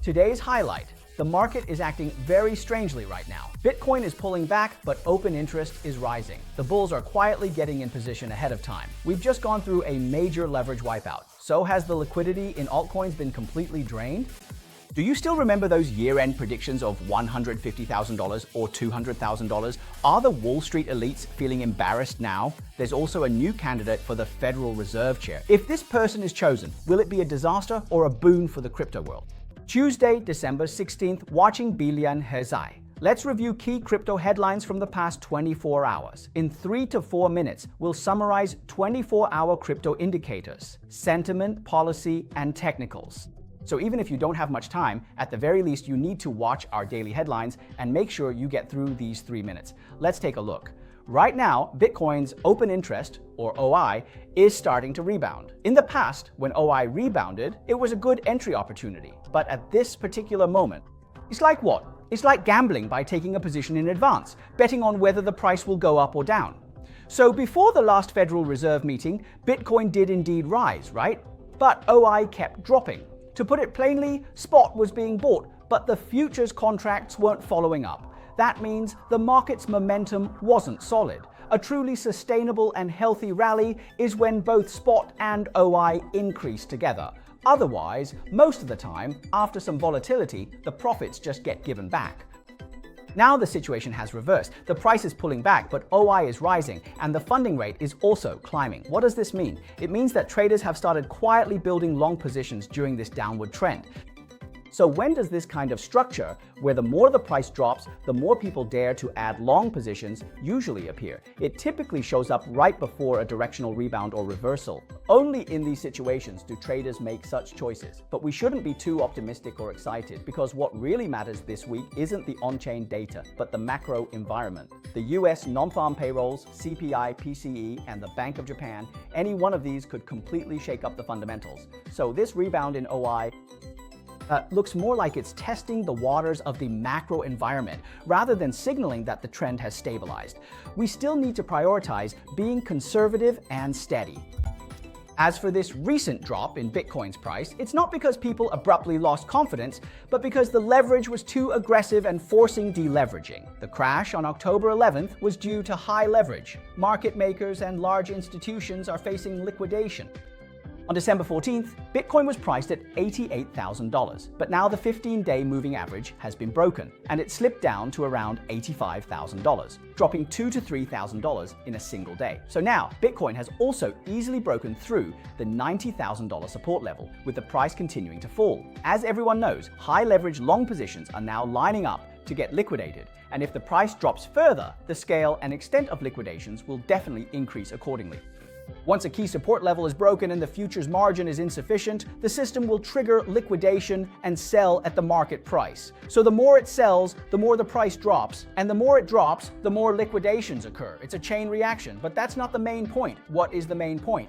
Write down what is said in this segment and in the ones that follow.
Today's highlight. The market is acting very strangely right now. Bitcoin is pulling back, but open interest is rising. The bulls are quietly getting in position ahead of time. We've just gone through a major leverage wipeout. So has the liquidity in altcoins been completely drained? Do you still remember those year-end predictions of $150,000 or $200,000? Are the Wall Street elites feeling embarrassed now? There's also a new candidate for the Federal Reserve chair. If this person is chosen, will it be a disaster or a boon for the crypto world? Tuesday, December 16th, watching Bilian Hezai. Let's review key crypto headlines from the past 24 hours. In 3 to 4 minutes, we'll summarize 24-hour crypto indicators, sentiment, policy, and technicals. So even if you don't have much time, at the very least you need to watch our daily headlines and make sure you get through these 3 minutes. Let's take a look. Right now, Bitcoin's open interest, or OI, is starting to rebound. In the past, when OI rebounded, it was a good entry opportunity. But at this particular moment, it's like what? It's like gambling by taking a position in advance, betting on whether the price will go up or down. So before the last Federal Reserve meeting, Bitcoin did indeed rise, right? But OI kept dropping. To put it plainly, spot was being bought, but the futures contracts weren't following up. That means the market's momentum wasn't solid. A truly sustainable and healthy rally is when both spot and OI increase together. Otherwise, most of the time, after some volatility, the profits just get given back. Now the situation has reversed. The price is pulling back, but OI is rising, and the funding rate is also climbing. What does this mean? It means that traders have started quietly building long positions during this downward trend. So when does this kind of structure, where the more the price drops, the more people dare to add long positions, usually appear? It typically shows up right before a directional rebound or reversal. Only in these situations do traders make such choices. But we shouldn't be too optimistic or excited, because what really matters this week isn't the on-chain data, but the macro environment. The US non-farm payrolls, CPI, PCE, and the Bank of Japan, any one of these could completely shake up the fundamentals. So this rebound in OI looks more like it's testing the waters of the macro environment rather than signaling that the trend has stabilized. We still need to prioritize being conservative and steady. As for this recent drop in Bitcoin's price, it's not because people abruptly lost confidence, but because the leverage was too aggressive and forcing deleveraging. The crash on October 11th was due to high leverage. Market makers and large institutions are facing liquidation. On December 14th, Bitcoin was priced at $88,000, but now the 15-day moving average has been broken, and it slipped down to around $85,000, dropping $2,000 to $3,000 in a single day. So now, Bitcoin has also easily broken through the $90,000 support level, with the price continuing to fall. As everyone knows, high-leverage long positions are now lining up to get liquidated, and if the price drops further, the scale and extent of liquidations will definitely increase accordingly. Once a key support level is broken and the futures margin is insufficient, the system will trigger liquidation and sell at the market price. So the more it sells, the more the price drops, and the more it drops, the more liquidations occur. It's a chain reaction, but that's not the main point. What is the main point?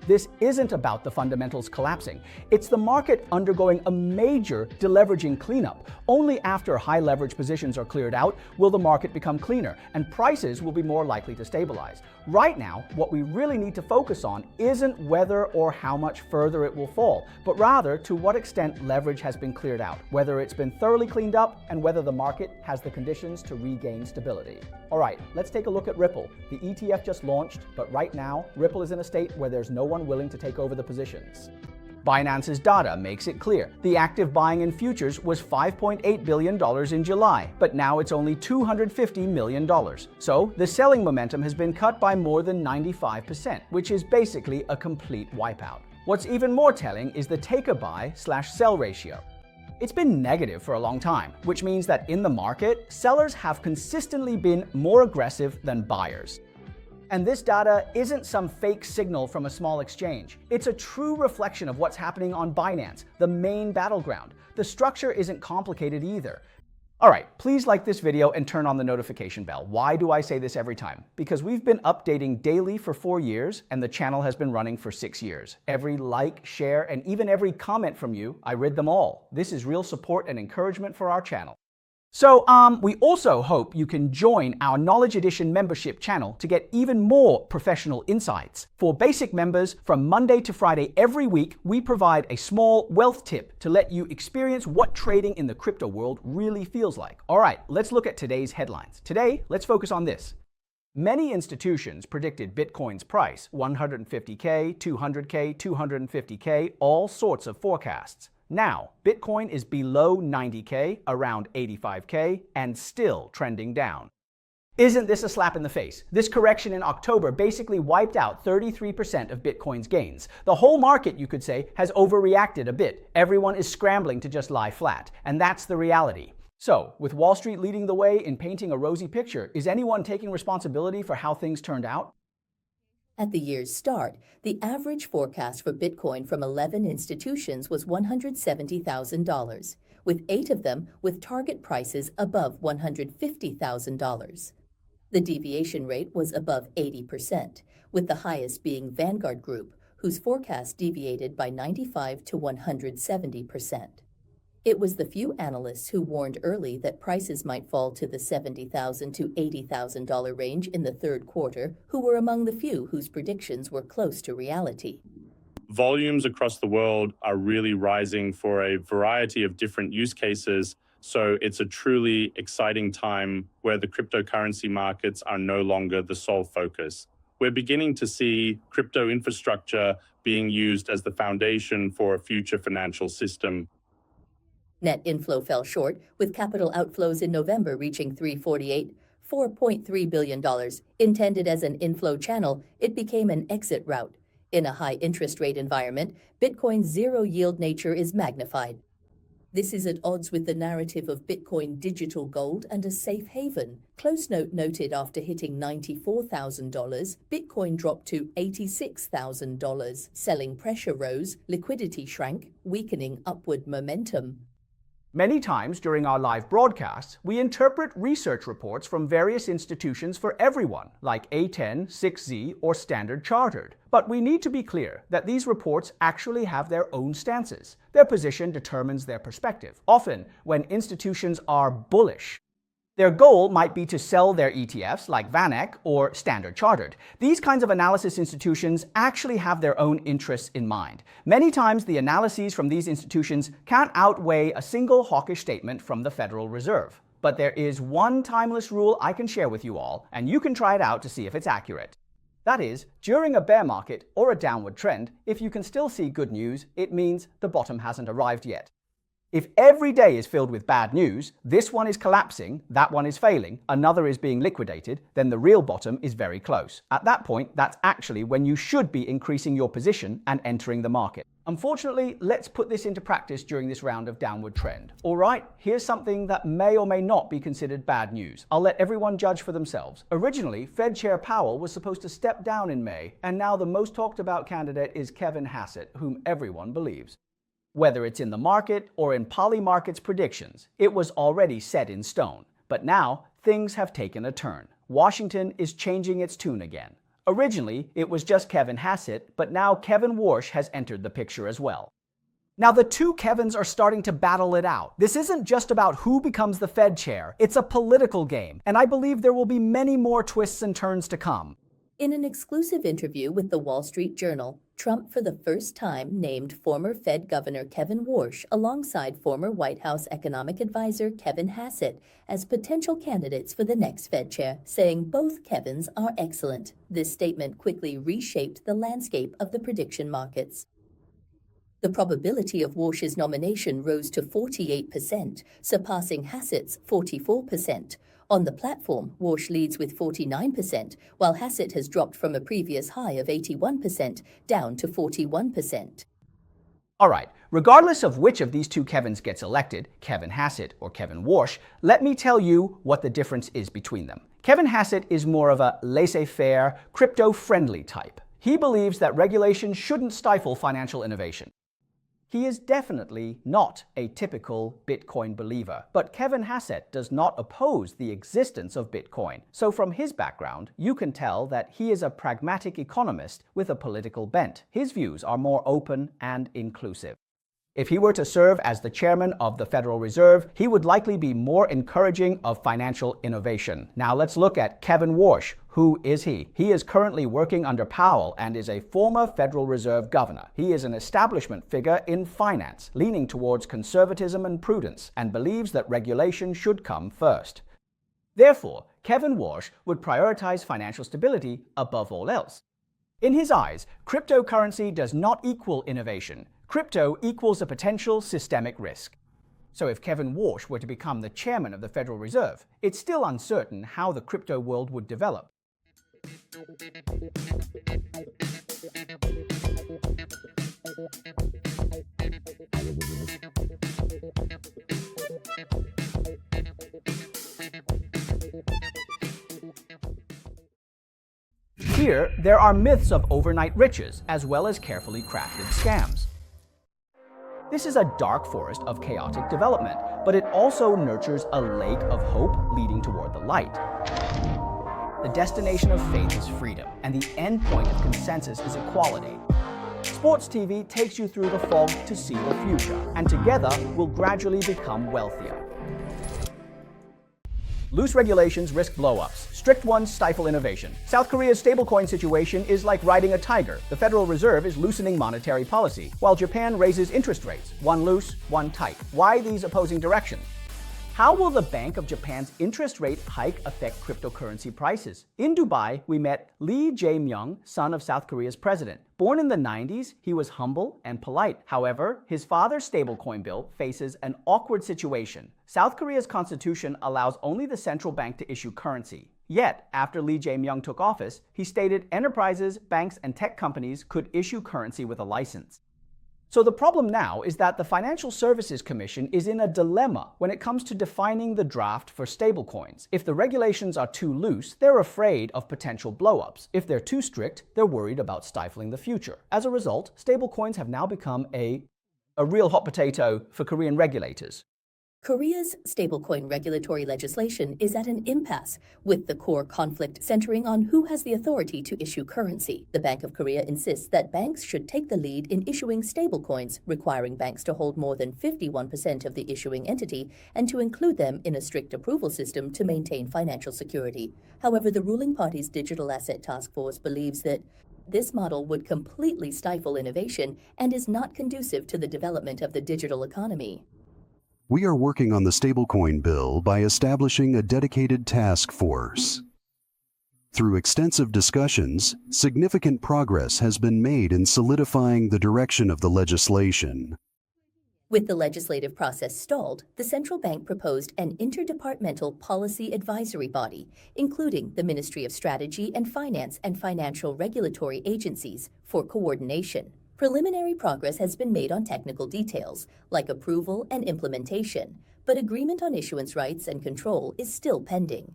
This isn't about the fundamentals collapsing. It's the market undergoing a major deleveraging cleanup. Only after high leverage positions are cleared out will the market become cleaner, and prices will be more likely to stabilize. Right now, what we really need to focus on isn't whether or how much further it will fall, but rather to what extent leverage has been cleared out, whether it's been thoroughly cleaned up, and whether the market has the conditions to regain stability. All right, let's take a look at Ripple. The ETF just launched, but right now, Ripple is in a state where there's no one willing to take over the positions. Binance's data makes it clear. The active buying in futures was $5.8 billion in July, but now it's only $250 million. So the selling momentum has been cut by more than 95%, which is basically a complete wipeout. What's even more telling is the taker-buy/sell ratio. It's been negative for a long time, which means that in the market, sellers have consistently been more aggressive than buyers. And this data isn't some fake signal from a small exchange. It's a true reflection of what's happening on Binance, the main battleground. The structure isn't complicated either. All right, please like this video and turn on the notification bell. Why do I say this every time? Because we've been updating daily for 4 years, and the channel has been running for 6 years. Every like, share, and even every comment from you, I read them all. This is real support and encouragement for our channel. We also hope you can join our Knowledge Edition membership channel to get even more professional insights. For basic members, from Monday to Friday every week, we provide a small wealth tip to let you experience what trading in the crypto world really feels like. All right, let's look at today's headlines. Today, let's focus on this. Many institutions predicted Bitcoin's price, 150K, 200K, 250K, all sorts of forecasts. Now, Bitcoin is below 90K, around 85K, and still trending down. Isn't this a slap in the face? This correction in October basically wiped out 33% of Bitcoin's gains. The whole market, you could say, has overreacted a bit. Everyone is scrambling to just lie flat, and that's the reality. So, with Wall Street leading the way in painting a rosy picture, is anyone taking responsibility for how things turned out? At the year's start, the average forecast for Bitcoin from 11 institutions was $170,000, with 8 of them with target prices above $150,000. The deviation rate was above 80%, with the highest being Vanguard Group, whose forecast deviated by 95 to 170%. It was the few analysts who warned early that prices might fall to the $70,000 to $80,000 range in the third quarter who were among the few whose predictions were close to reality. Volumes across the world are really rising for a variety of different use cases, so it's a truly exciting time where the cryptocurrency markets are no longer the sole focus. We're beginning to see crypto infrastructure being used as the foundation for a future financial system. Net inflow fell short, with capital outflows in November reaching $4.3 billion. Intended as an inflow channel, it became an exit route. In a high interest rate environment, Bitcoin's zero-yield nature is magnified. This is at odds with the narrative of Bitcoin digital gold and a safe haven. Close Note noted after hitting $94,000, Bitcoin dropped to $86,000. Selling pressure rose, liquidity shrank, weakening upward momentum. Many times during our live broadcasts, we interpret research reports from various institutions for everyone, like A10, 6Z, or Standard Chartered. But we need to be clear that these reports actually have their own stances. Their position determines their perspective, often when institutions are bullish. Their goal might be to sell their ETFs like VanEck or Standard Chartered. These kinds of analysis institutions actually have their own interests in mind. Many times the analyses from these institutions can't outweigh a single hawkish statement from the Federal Reserve. But there is one timeless rule I can share with you all, and you can try it out to see if it's accurate. That is, during a bear market or a downward trend, if you can still see good news, it means the bottom hasn't arrived yet. If every day is filled with bad news, this one is collapsing, that one is failing, another is being liquidated, then the real bottom is very close. At that point, that's actually when you should be increasing your position and entering the market. Unfortunately, let's put this into practice during this round of downward trend. All right, here's something that may or may not be considered bad news. I'll let everyone judge for themselves. Originally, Fed Chair Powell was supposed to step down in May, and now the most talked about candidate is Kevin Hassett, whom everyone believes. Whether it's in the market or in Polymarket's predictions, it was already set in stone. But now, things have taken a turn. Washington is changing its tune again. Originally, it was just Kevin Hassett, but now Kevin Warsh has entered the picture as well. Now, the two Kevins are starting to battle it out. This isn't just about who becomes the Fed chair. It's a political game, and I believe there will be many more twists and turns to come. In an exclusive interview with the Wall Street Journal, Trump for the first time named former Fed Governor Kevin Warsh alongside former White House economic advisor Kevin Hassett as potential candidates for the next Fed chair, saying both Kevins are excellent. This statement quickly reshaped the landscape of the prediction markets. The probability of Warsh's nomination rose to 48%, surpassing Hassett's 44%. On the platform, Warsh leads with 49%, while Hassett has dropped from a previous high of 81% down to 41%. All right, regardless of which of these two Kevins gets elected, Kevin Hassett or Kevin Warsh, let me tell you what the difference is between them. Kevin Hassett is more of a laissez-faire, crypto-friendly type. He believes that regulation shouldn't stifle financial innovation. He is definitely not a typical Bitcoin believer, but Kevin Hassett does not oppose the existence of Bitcoin. So from his background, you can tell that he is a pragmatic economist with a political bent. His views are more open and inclusive. If he were to serve as the chairman of the Federal Reserve, he would likely be more encouraging of financial innovation. Now let's look at Kevin Warsh. Who is he? He is currently working under Powell and is a former Federal Reserve governor. He is an establishment figure in finance, leaning towards conservatism and prudence, and believes that regulation should come first. Therefore, Kevin Warsh would prioritize financial stability above all else. In his eyes, cryptocurrency does not equal innovation. Crypto equals a potential systemic risk. So if Kevin Warsh were to become the chairman of the Federal Reserve, it's still uncertain how the crypto world would develop. Here, there are myths of overnight riches, as well as carefully crafted scams. This is a dark forest of chaotic development, but it also nurtures a lake of hope leading toward the light. The destination of faith is freedom, and the end point of consensus is equality. Sports TV takes you through the fog to see the future, and together we'll gradually become wealthier. Loose regulations risk blow-ups. Strict ones stifle innovation. South Korea's stablecoin situation is like riding a tiger. The Federal Reserve is loosening monetary policy, while Japan raises interest rates, one loose, one tight. Why these opposing directions? How will the Bank of Japan's interest rate hike affect cryptocurrency prices? In Dubai, we met Lee Jae-myung, son of South Korea's president. Born in the 90s, he was humble and polite. However, his father's stablecoin bill faces an awkward situation. South Korea's constitution allows only the central bank to issue currency. Yet, after Lee Jae-myung took office, he stated enterprises, banks, and tech companies could issue currency with a license. So the problem now is that the Financial Services Commission is in a dilemma when it comes to defining the draft for stablecoins. If the regulations are too loose, they're afraid of potential blow-ups. If they're too strict, they're worried about stifling the future. As a result, stablecoins have now become a real hot potato for Korean regulators. Korea's stablecoin regulatory legislation is at an impasse, with the core conflict centering on who has the authority to issue currency. The Bank of Korea insists that banks should take the lead in issuing stablecoins, requiring banks to hold more than 51% of the issuing entity and to include them in a strict approval system to maintain financial security. However, the ruling party's Digital Asset Task Force believes that this model would completely stifle innovation and is not conducive to the development of the digital economy. We are working on the stablecoin bill by establishing a dedicated task force. Through extensive discussions, significant progress has been made in solidifying the direction of the legislation. With the legislative process stalled, the central bank proposed an interdepartmental policy advisory body, including the Ministry of Strategy and Finance and financial regulatory agencies, for coordination. Preliminary progress has been made on technical details, like approval and implementation, but agreement on issuance rights and control is still pending.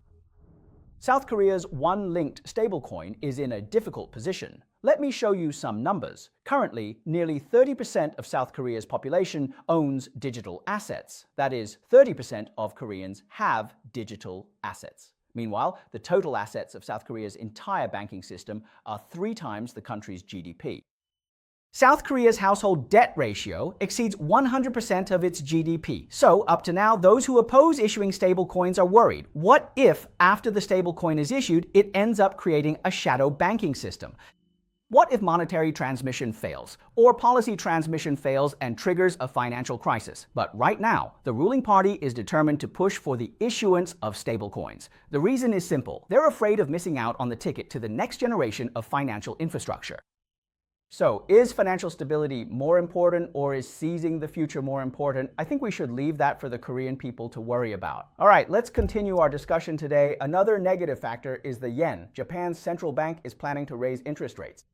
South Korea's one-linked stablecoin is in a difficult position. Let me show you some numbers. Currently, nearly 30% of South Korea's population owns digital assets. That is, 30% of Koreans have digital assets. Meanwhile, the total assets of South Korea's entire banking system are 3 times the country's GDP. South Korea's household debt ratio exceeds 100% of its GDP. So, up to now, those who oppose issuing stablecoins are worried. What if, after the stablecoin is issued, it ends up creating a shadow banking system? What if monetary transmission fails, or policy transmission fails and triggers a financial crisis? But right now, the ruling party is determined to push for the issuance of stablecoins. The reason is simple. They're afraid of missing out on the ticket to the next generation of financial infrastructure. So, is financial stability more important, or is seizing the future more important? I think we should leave that for the Korean people to worry about. All right, let's continue our discussion today. Another negative factor is the yen. Japan's central bank is planning to raise interest rates.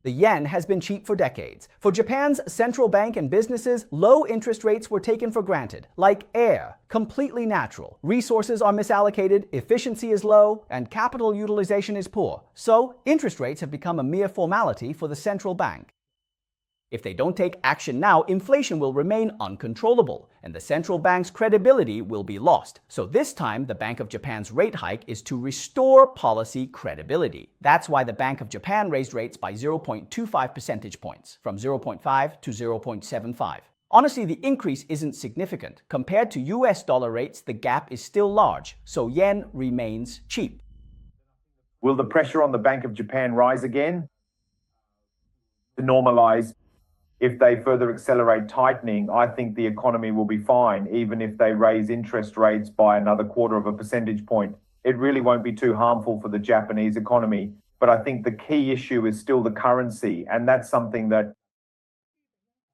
The yen has been cheap for decades. For Japan's central bank and businesses, low interest rates were taken for granted, like air, completely natural. Resources are misallocated, efficiency is low, and capital utilization is poor. So, interest rates have become a mere formality for the central bank. If they don't take action now, inflation will remain uncontrollable, and the central bank's credibility will be lost. So this time, the Bank of Japan's rate hike is to restore policy credibility. That's why the Bank of Japan raised rates by 0.25 percentage points, from 0.5 to 0.75. Honestly, the increase isn't significant. Compared to US dollar rates, the gap is still large, so yen remains cheap. Will the pressure on the Bank of Japan rise again to normalize? If they further accelerate tightening, I think the economy will be fine, even if they raise interest rates by another 1/4 percentage point. It really won't be too harmful for the Japanese economy. But I think the key issue is still the currency, and that's something that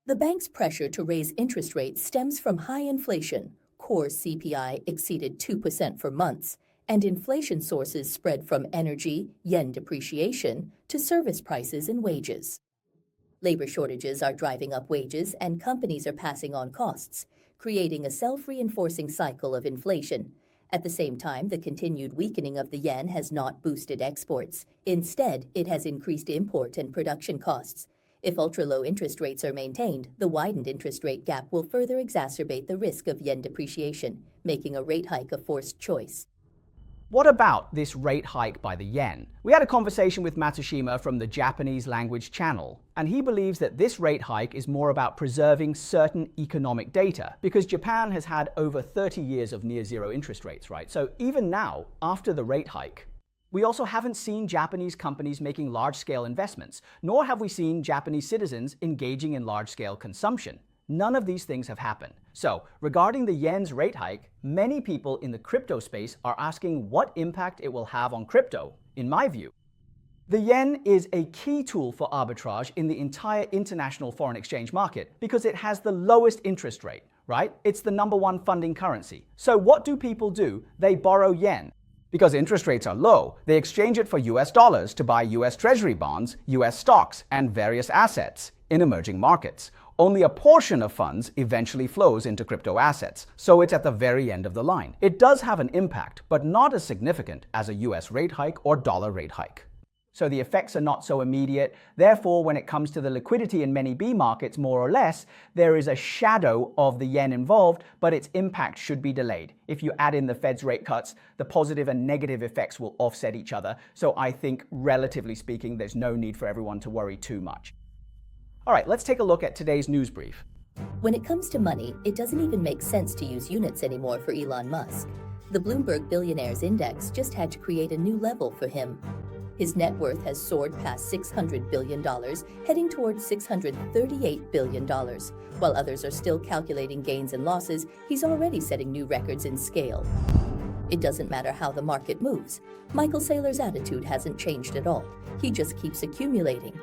The bank's pressure to raise interest rates stems from high inflation. Core CPI exceeded 2% for months, and inflation sources spread from energy, yen depreciation, to service prices and wages. Labor shortages are driving up wages, and companies are passing on costs, creating a self-reinforcing cycle of inflation. At the same time, the continued weakening of the yen has not boosted exports. Instead, it has increased import and production costs. If ultra-low interest rates are maintained, the widened interest rate gap will further exacerbate the risk of yen depreciation, making a rate hike a forced choice. What about this rate hike by the yen? We had a conversation with Matsushima from the Japanese language channel, and he believes that this rate hike is more about preserving certain economic data, because Japan has had over 30 years of near-zero interest rates, right? So even now, after the rate hike, we also haven't seen Japanese companies making large-scale investments, nor have we seen Japanese citizens engaging in large-scale consumption. None of these things have happened. So, regarding the yen's rate hike, many people in the crypto space are asking what impact it will have on crypto, in my view. The yen is a key tool for arbitrage in the entire international foreign exchange market because it has the lowest interest rate, right? It's the #1 funding currency. So what do people do? They borrow yen. Because interest rates are low, they exchange it for US dollars to buy US Treasury bonds, US stocks, and various assets in emerging markets. Only a portion of funds eventually flows into crypto assets, so it's at the very end of the line. It does have an impact, but not as significant as a US rate hike or dollar rate hike. So the effects are not so immediate. Therefore, when it comes to the liquidity in many B markets, more or less, there is a shadow of the yen involved, but its impact should be delayed. If you add in the Fed's rate cuts, the positive and negative effects will offset each other. So I think, relatively speaking, there's no need for everyone to worry too much. All right, let's take a look at today's news brief. When it comes to money, it doesn't even make sense to use units anymore for Elon Musk. The Bloomberg Billionaires Index just had to create a new level for him. His net worth has soared past $600 billion, heading towards $638 billion. While others are still calculating gains and losses, he's already setting new records in scale. It doesn't matter how the market moves. Michael Saylor's attitude hasn't changed at all. He just keeps accumulating.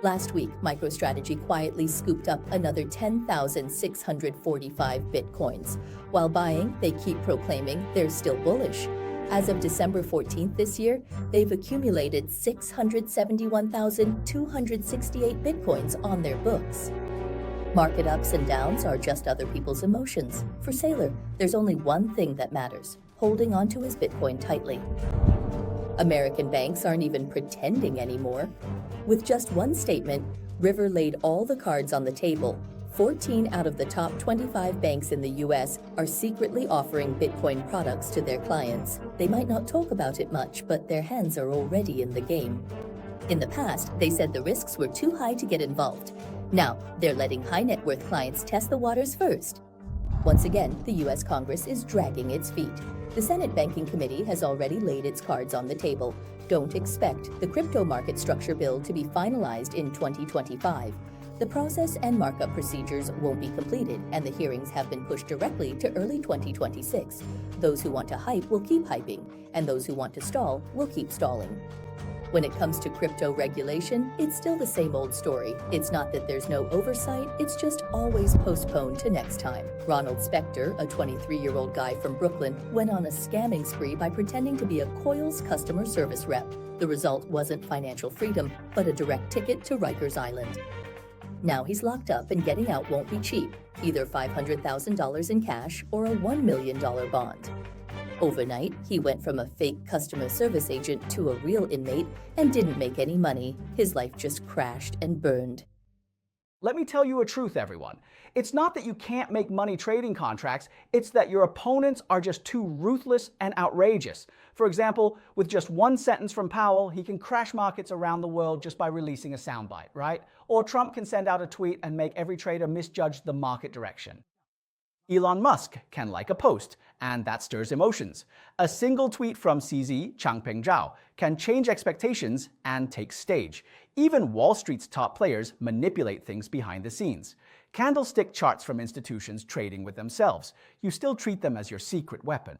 Last week, MicroStrategy quietly scooped up another 10,645 bitcoins. While buying, they keep proclaiming they're still bullish. As of December 14th this year, they've accumulated 671,268 bitcoins on their books. Market ups and downs are just other people's emotions. For Saylor, there's only one thing that matters: holding onto his Bitcoin tightly. American banks aren't even pretending anymore. With just one statement, River laid all the cards on the table. 14 out of the top 25 banks in the US are secretly offering Bitcoin products to their clients. They might not talk about it much, but their hands are already in the game. In the past, they said the risks were too high to get involved. Now, they're letting high net worth clients test the waters first. Once again, the US Congress is dragging its feet. The Senate Banking Committee has already laid its cards on the table. Don't expect the crypto market structure bill to be finalized in 2025. The process and markup procedures won't be completed, and the hearings have been pushed directly to early 2026. Those who want to hype will keep hyping, and those who want to stall will keep stalling. When it comes to crypto regulation, it's still the same old story. It's not that there's no oversight, it's just always postponed to next time. Ronald Spector, a 23-year-old guy from Brooklyn, went on a scamming spree by pretending to be a Coils customer service rep. The result wasn't financial freedom, but a direct ticket to Rikers Island. Now he's locked up, and getting out won't be cheap, either $500,000 in cash or a $1 million bond. Overnight, he went from a fake customer service agent to a real inmate and didn't make any money. His life just crashed and burned. Let me tell you a truth, everyone. It's not that you can't make money trading contracts, it's that your opponents are just too ruthless and outrageous. For example, with just one sentence from Powell, he can crash markets around the world just by releasing a soundbite, right? or Trump can send out a tweet and make every trader misjudge the market direction. Elon Musk can like a post, and that stirs emotions. A single tweet from CZ Changpeng Zhao can change expectations and take stage. Even Wall Street's top players manipulate things behind the scenes. Candlestick charts from institutions trading with themselves. You still treat them as your secret weapon.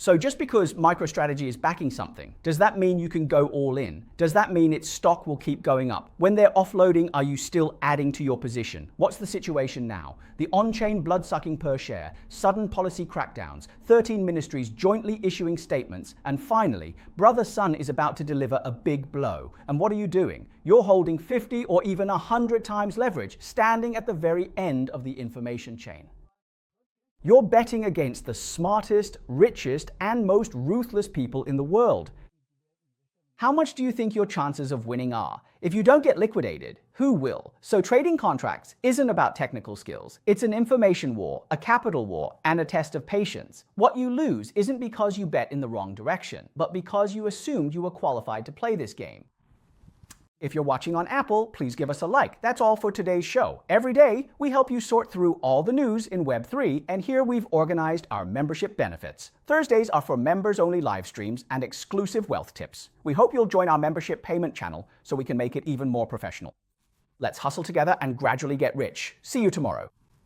So just because MicroStrategy is backing something, does that mean you can go all in? Does that mean its stock will keep going up? When they're offloading, are you still adding to your position? What's the situation now? The on-chain blood-sucking per share, sudden policy crackdowns, 13 ministries jointly issuing statements, and finally, Brother Sun is about to deliver a big blow. And what are you doing? You're holding 50 or even 100 times leverage, standing at the very end of the information chain. You're betting against the smartest, richest, and most ruthless people in the world. How much do you think your chances of winning are? If you don't get liquidated, who will? So trading contracts isn't about technical skills. It's an information war, a capital war, and a test of patience. What you lose isn't because you bet in the wrong direction, but because you assumed you were qualified to play this game. If you're watching on Apple, please give us a like. That's all for today's show. Every day, we help you sort through all the news in Web3, and here we've organized our membership benefits. Thursdays are for members-only live streams and exclusive wealth tips. We hope you'll join our membership payment channel so we can make it even more professional. Let's hustle together and gradually get rich. See you tomorrow.